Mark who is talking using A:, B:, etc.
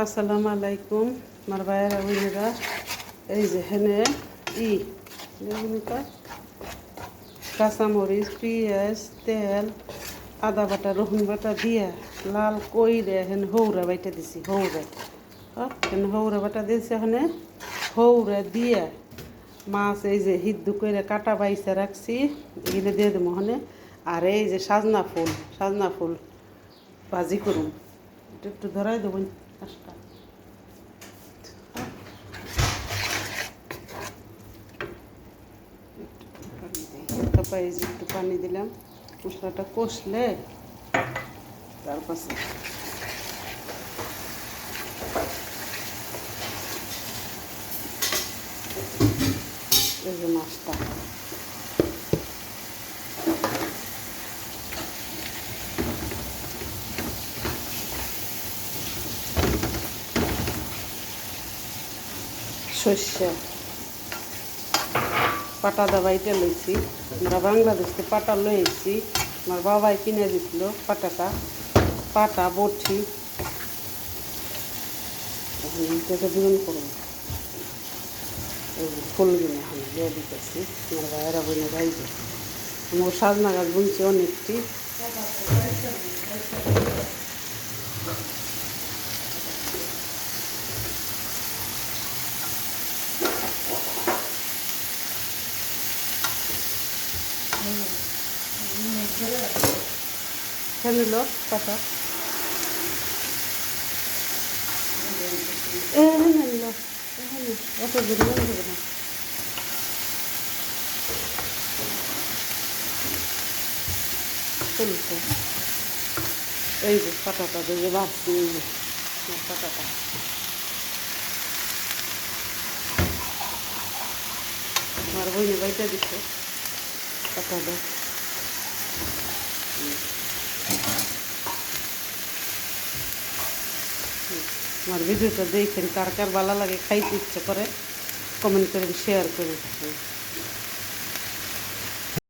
A: আসসালামু আলাইকুম আমার ভাইয়েরা বোনেরা। এই যে হেনে কাঁচামরিচ, পেঁয়াজ, তেল, আদা বাটা, রসুন বাটা দিয়া লাল কইরে হেনে হৌরা বাইটা দিছি। হেনে হৌরা বাটা দিয়েছি। এখানে হৌরা দিয়া মাছ এই যে হিদ্দু করে কাটা বাইসে রাখছি, এগুলো দিয়ে দেবো ওখানে। আর এই যে সাজনা ফুল ভাজি করুন। একটু ধরাই দেবো কাজটা। তারপর এই যে একটু পানি দিলাম, মশলাটা কষলে তারপর এই যে মাছটা সর্ষে পাটা দাবাইটা লইছি। আমরা বাংলাদেশে পাটা লইছি, আমার বাবাই কিনে দিছিল পাটাটা, পাটা বটি বিরন করবো। ফুলগুলো এখন দিয়ে দিতেছি। আমার ভাইয়েরা বোনে গাইবে আমার সাজনা গাছ বুনছে অনেকটি। ফেলিল পাতা নিল এত দিন হবে না। চলছে এই যে পাটাটা দিয়ে ভাবছি, পাটাটা আমার বইনে বাইটা দিচ্ছে পাটাটা। আমার ভিডিওটা দেখেন, কার কার ভালো লাগে, খাইতে ইচ্ছে করে কমেন্ট করেন, শেয়ার করেন।